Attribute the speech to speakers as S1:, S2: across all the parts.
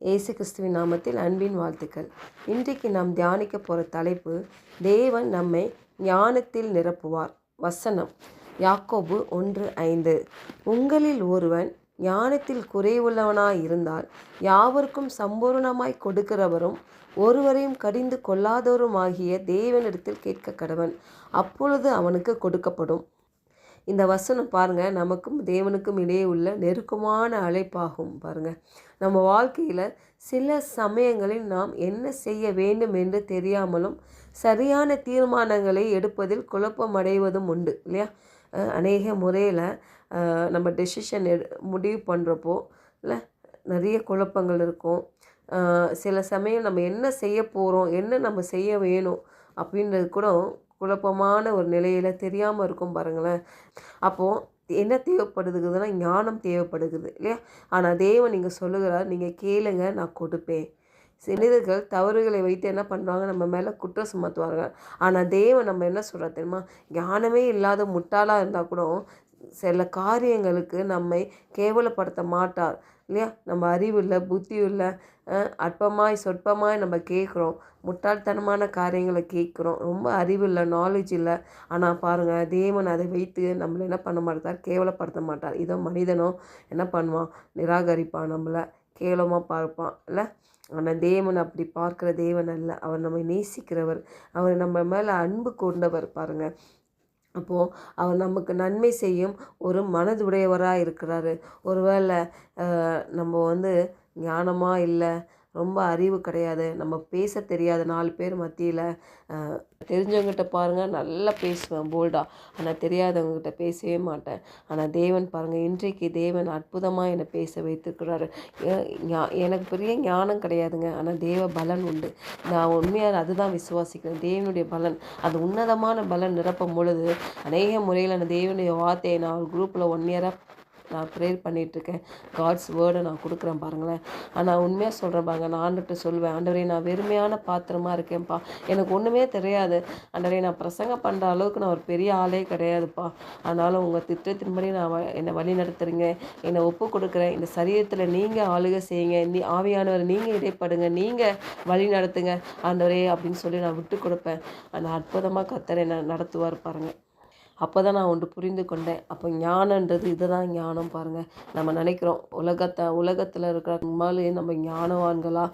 S1: இயேசு கிறிஸ்துவின் நாமத்தில் அன்பின் வாழ்த்துக்கள். இன்றைக்கு நாம் தியானிக்க போகிற தலைப்பு, தேவன் நம்மை ஞானத்தில் நிரப்புவார். வசனம் யாக்கோபு 1:5. உங்களில் ஒருவன் ஞானத்தில் குறைவுள்ளவனாய் இருந்தால் யாவருக்கும் சம்பூர்ணமாய் கொடுக்கிறவரும் ஒருவரையும் கடிந்து கொள்ளாதவருமாகிய தேவனிடத்தில் கேட்க கடவன், அப்பொழுது அவனுக்கு கொடுக்கப்படும். இந்த வசனம் பாருங்கள், நமக்கும் தேவனுக்கும் இடையே உள்ள நெருக்கமான அழைப்பாகும். பாருங்கள், நம்ம வாழ்க்கையில் சில சமயங்களில் நாம் என்ன செய்ய வேண்டும் என்று தெரியாமலும் சரியான தீர்மானங்களை எடுப்பதில் குழப்பமடைவதும் உண்டு இல்லையா? அநேக முறையில் நம்ம டெசிஷன் முடிவு பண்ணுறப்போ இல்லை நிறைய குழப்பங்கள் இருக்கும். சில சமயம் நம்ம என்ன செய்ய போகிறோம், என்ன நம்ம செய்ய வேணும் அப்படின்றது கூட குழப்பமான ஒரு நிலையில் தெரியாமல் இருக்கும் பாருங்களேன். அப்போது என்ன தேவைப்படுதுன்னா ஞானம் தேவைப்படுகிறது இல்லையா? ஆனால் தேவன் நீங்கள் சொல்லுகிறார், நீங்கள் கேளுங்க, நான் கொடுப்பேன். சிறிதர்கள் தவறுகளை வைத்து என்ன பண்ணுறாங்க, நம்ம மேலே குற்றம் சுமத்துவாங்க. ஆனால் தேவன் நம்ம என்ன சொல்கிறார் தெரியுமா? ஞானமே இல்லாத முட்டாளாக இருந்தால் கூட சில காரியங்களுக்கு நம்மை கேவலப்படுத்த மாட்டார் இல்லையா? நம்ம அறிவு இல்லை, புத்தி இல்லை, அற்பமாய் சொற்பமாய் நம்ம கேட்குறோம், முட்டாள்தனமான காரியங்களை கேட்குறோம், ரொம்ப அறிவு இல்லை, நாலேஜ் இல்லை. ஆனால் பாருங்கள், தேவன் அதை வைத்து நம்மளை என்ன பண்ண மாட்டார், கேவலப்படுத்த மாட்டார். இதோ மனிதனோ என்ன பண்ணுவான், நிராகரிப்பான், நம்மளை கேவலமாக பார்ப்பான் இல்லை? ஆனால் தேவன் அப்படி பார்க்குற தேவன் அல்ல. அவர் நம்மை நேசிக்கிறவர், அவர் நம்ம மேலே அன்பு கொண்டவர். பாருங்கள், அப்போது அவர் நமக்கு நன்மை செய்யும் ஒரு மனதுடையவராக இருக்கிறாரு. ஒருவேளை நம்ம ஞானமாக இல்லை, ரொம்ப அறிவு கிடையாது, நம்ம பேச தெரியாத 4 பேர் மத்தியில் தெரிஞ்சவங்ககிட்ட பாருங்கள் நல்லா பேசுவேன் போல்டாக, ஆனால் தெரியாதவங்ககிட்ட பேசவே மாட்டேன். ஆனால் தேவன் பாருங்கள், இன்றைக்கு தேவன் அற்புதமாக என்னை பேச வைத்திருக்கிறாரு. எனக்கு பெரிய ஞானம் கிடையாதுங்க, ஆனால் தேவ பலன் உண்டு. நான் உண்மையாக அதுதான் விசுவாசிக்கிறேன். தேவனுடைய பலன், அது உன்னதமான பலன் நிரப்பும் பொழுது அநேக முறையில் அந்த தேவனுடைய வார்த்தையை நான் ஒரு குரூப்பில் 1 இயராக நான் ப்ரேயர் பண்ணிகிட்ருக்கேன். காட்ஸ் வேர்டை நான் கொடுக்குறேன் பாருங்களேன். ஆனால் உண்மையாக சொல்கிறேன் பாருங்க, நான் ஆண்டவர்கிட்ட சொல்லுவேன், ஆண்டவரே நான் வெறுமையான பாத்திரமாக இருக்கேன்ப்பா, எனக்கு ஒன்றுமே தெரியாது ஆண்டவரே, நான் பிரசங்கம் பண்ணுற அளவுக்கு நான் ஒரு பெரிய ஆளே கிடையாதுப்பா. ஆனாலும் உங்கள் திட்டத்தின்படி என்னை வழி நடத்துறீங்க, என்னை ஒப்பு கொடுக்குறேன். இந்த சரீரத்தில் நீங்கள் ஆளுகை செய்யுங்க, ஆவியானவர் நீங்கள் இடைப்படுங்க, நீங்கள் வழி நடத்துங்க ஆண்டவரே அப்படின்னு சொல்லி நான் விட்டு கொடுப்பேன். அந்த அற்புதமாக கர்த்தர் என்னை நடத்துவார் பாருங்கள். அப்போ தான் நான் ஒன்று புரிந்து கொண்டேன். அப்போ ஞானன்றது இதுதான் ஞானம். பாருங்கள், நம்ம நினைக்கிறோம் உலகத்தில் இருக்கிற நம்மளே நம்ம ஞானவான்களாக,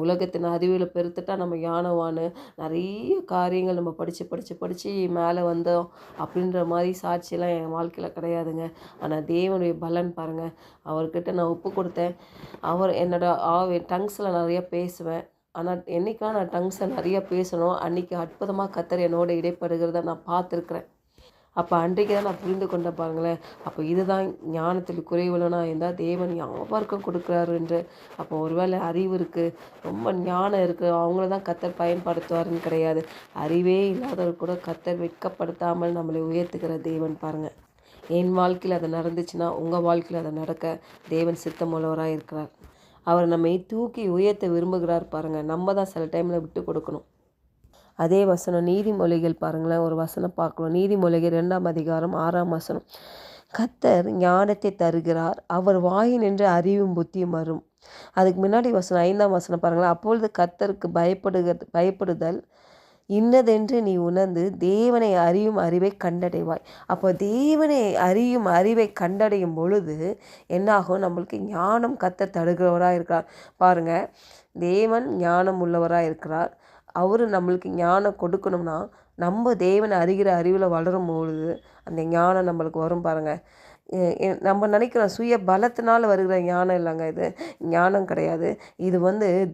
S1: உலகத்தின் அறிவில் பெருத்துட்டா நம்ம ஞானவான், நிறைய காரியங்கள் நம்ம படித்து மேலே வந்தோம் அப்படின்ற மாதிரி சாட்சியெல்லாம் என் வாழ்க்கையில் கிடையாதுங்க. ஆனால் தேவனுடைய பலன் பாருங்கள், அவர்கிட்ட நான் ஒப்பு கொடுத்தேன். அவர் டங்ஸில் நிறைய பேசுவேன். ஆனால் என்றைக்கெலாம் நான் டங்ஸை நிறைய பேசணும், அன்றைக்கி அற்புதமாக கர்த்தர் என்னோட இடைப்படுகிறத நான் பார்த்துருக்குறேன். அப்போ அன்றைக்கு தான் நான் புரிந்து கொண்ட பாருங்களேன். அப்போ இதுதான் ஞானத்தில் குறைவுள்ளனா இருந்தால் தேவன் யாவருக்கும் கொடுக்குறாரு என்று. அப்போ ஒருவேளை அறிவு இருக்குது, ரொம்ப ஞானம் இருக்குது, அவங்கள தான் கர்த்தர் பயன்படுத்துவாருன்னு கிடையாது. அறிவே இல்லாதவர் கூட கர்த்தர் வெட்கப்படுத்தாமல் நம்மளை உயர்த்துக்கிற தேவன் பாருங்கள். என் வாழ்க்கையில் அது நடந்துச்சுன்னா உங்கள் வாழ்க்கையில் அதை நடக்க தேவன் சித்தமுள்ளவராக இருக்கிறார். அவர் நம்மை தூக்கி உயர்த்த விரும்புகிறார் பாருங்கள். நம்ம தான் சில டைமில் விட்டு கொடுக்கணும். அதே வசனம் நீதிமொழிகள் பாருங்களேன், ஒரு வசனம் பார்க்கலாம். நீதிமொழிகள் 2ஆம் அதிகாரம் 6ஆம் வசனம். கர்த்தர் ஞானத்தை தருகிறார், அவர் வாயினின்று அறிவும் புத்தியும் வரும். அதுக்கு முன்னாடி வசனம் 5ஆம் வசனம் பாருங்களேன். அப்பொழுது கர்த்தருக்கு பயப்படுதல் இன்னதென்று நீ உணர்ந்து தேவனை அறியும் அறிவை கண்டடைவாய். அப்போ தேவனை அறியும் அறிவை கண்டடையும் பொழுது என்னாகும், நம்மளுக்கு ஞானம் கர்த்தர் தருகிறவராக இருக்கிறார். பாருங்கள், தேவன் ஞானம் உள்ளவராக இருக்கிறார். அவர் நம்மளுக்கு ஞானம் கொடுக்கணும்னா நம்ம தேவனை அறிகிற அறிவில் வளரும் பொழுது அந்த ஞானம் நம்மளுக்கு வரும் பாருங்கள். நம்ம நினைக்கிறோம் சுய பலத்தினால் வருகிற ஞானம் இல்லைங்க, இது ஞானம் கிடையாது. இது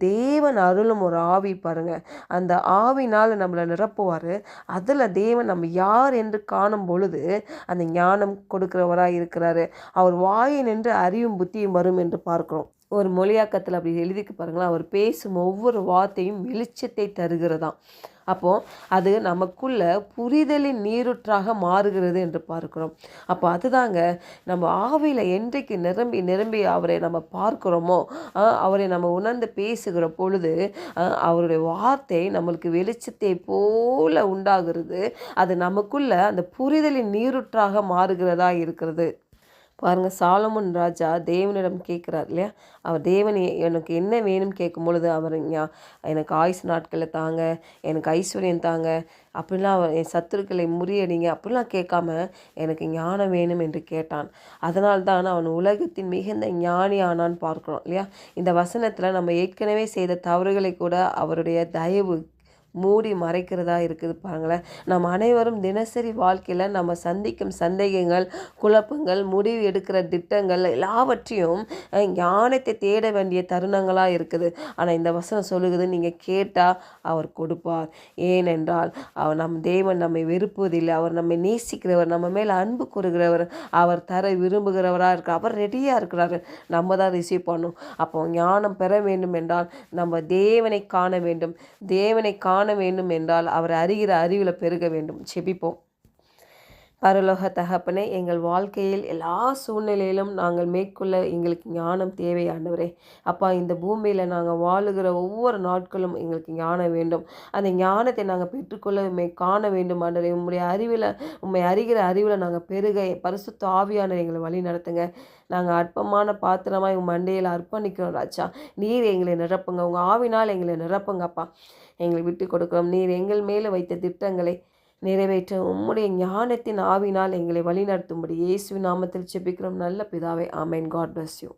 S1: தேவன் அருளும் ஒரு ஆவி பாருங்கள். அந்த ஆவினால் நம்மளை நிரப்புவார். அதில் தேவன் நம்ம யார் என்று காணும் பொழுது அந்த ஞானம் கொடுக்குறவராக இருக்கிறாரு. அவர் வாயினின்று அறிவும் புத்தியும் வரும் என்று பார்க்குறோம். ஒரு மொழியாக்கத்தில் அப்படி எழுதிக்கு பாருங்களா, அவர் பேசும் ஒவ்வொரு வார்த்தையும் வெளிச்சத்தை தருகிறதாம். அப்போது அது நமக்குள்ள புரிதலின் நீரூற்றாக மாறுகிறது என்று பார்க்கிறோம். அப்போ அதுதாங்க, நம்ம ஆவியில் என்றைக்கு நிரம்பி நிரம்பி அவரை நம்ம பார்க்குறோமோ, அவரை நம்ம உணர்ந்து பேசுகிற பொழுது அவருடைய வார்த்தை நம்மளுக்கு வெளிச்சத்தை போல உண்டாகிறது. அது நமக்குள்ள அந்த புரிதலின் நீரூற்றாக மாறுகிறதா இருக்கிறது. பாருங்க, சாலமோன் ராஜா தேவனிடம் கேட்குறார் இல்லையா? அவர் தேவன் எனக்கு என்ன வேணும்னு கேட்கும் பொழுது அவர் எனக்கு ஆயுசு நாட்களை தாங்க, எனக்கு ஐஸ்வர்யம் தாங்க, அப்படிலாம் அவர் என் சத்துருக்களை முறியடிங்க அப்படிலாம் கேட்காம எனக்கு ஞானம் வேணும் என்று கேட்டான். அதனால்தான் அவன் உலகத்தின் மிகுந்த ஞானி ஆனான்னு பார்க்குறோம் இல்லையா? இந்த வசனத்தில் நம்ம ஏற்கனவே செய்த தவறுகளை கூட அவருடைய தயவு மூடி மறைக்கிறதா இருக்குது பாருங்களேன். நம்ம அனைவரும் தினசரி வாழ்க்கையில் நம்ம சந்திக்கும் சந்தேகங்கள், குழப்பங்கள், முடிவு எடுக்கிற திட்டங்கள் எல்லாவற்றையும் ஞானத்தை தேட வேண்டிய தருணங்களாக இருக்குது. ஆனால் இந்த வசனம் சொல்லுகிறது, நீங்கள் கேட்டால் அவர் கொடுப்பார். ஏனென்றால் அவர் தேவன் நம்மை வெறுப்பதில்லை. அவர் நம்மை நேசிக்கிறவர், நம்ம மேல் அன்பு கூறுகிறவர், அவர் தர விரும்புகிறவராக இருக்கிறார். அவர் ரெடியாக இருக்கிறாரு, நம்ம தான் ரிசீவ் பண்ணணும். அப்போ ஞானம் பெற வேண்டும் என்றால் நம்ம தேவனை காண வேண்டும். தேவனை காண வேண்டும் என்றால் அவர் அறிகிற அறிவில் பெருக வேண்டும். செபிப்போம். பரலோக தகப்பனே, எங்கள் வாழ்க்கையில் எல்லா சூழ்நிலையிலும் நாங்கள் மேற்கொள்ள எங்களுக்கு ஞானம் தேவை ஆண்டவரே. அப்பா, இந்த பூமியில் நாங்கள் வாழுகிற ஒவ்வொரு நாட்களும் எங்களுக்கு ஞானம் வேண்டும். அந்த ஞானத்தை நாங்கள் பெற்றுக்கொள்ள காண வேண்டும் ஆண்டவரே. உம்மை அறிகிற அறிவில் நாங்கள் பெருக பரிசுத்த ஆவியானவர் எங்களை வழி நடத்துங்க. நாங்கள் அற்பமான பாத்திரமாக உங்கள் மண்டையில் அர்ப்பணிக்கிறோம் ராஜா. நீர் எங்களை நிரப்புங்க, உங்கள் ஆவினால் எங்களை நிரப்புங்கப்பா. எங்களை விட்டு கொடுக்கிறோம். நீர் எங்கள் மேலே வைத்த திட்டங்களை நிறைவேற்ற உம்முடைய ஞானத்தின் ஆவினால் எங்களை வழிநடத்தும்படி இயேசுவின் நாமத்தில் ஜெபிக்கிறோம் நல்ல பிதாவே. ஆமென். God bless you.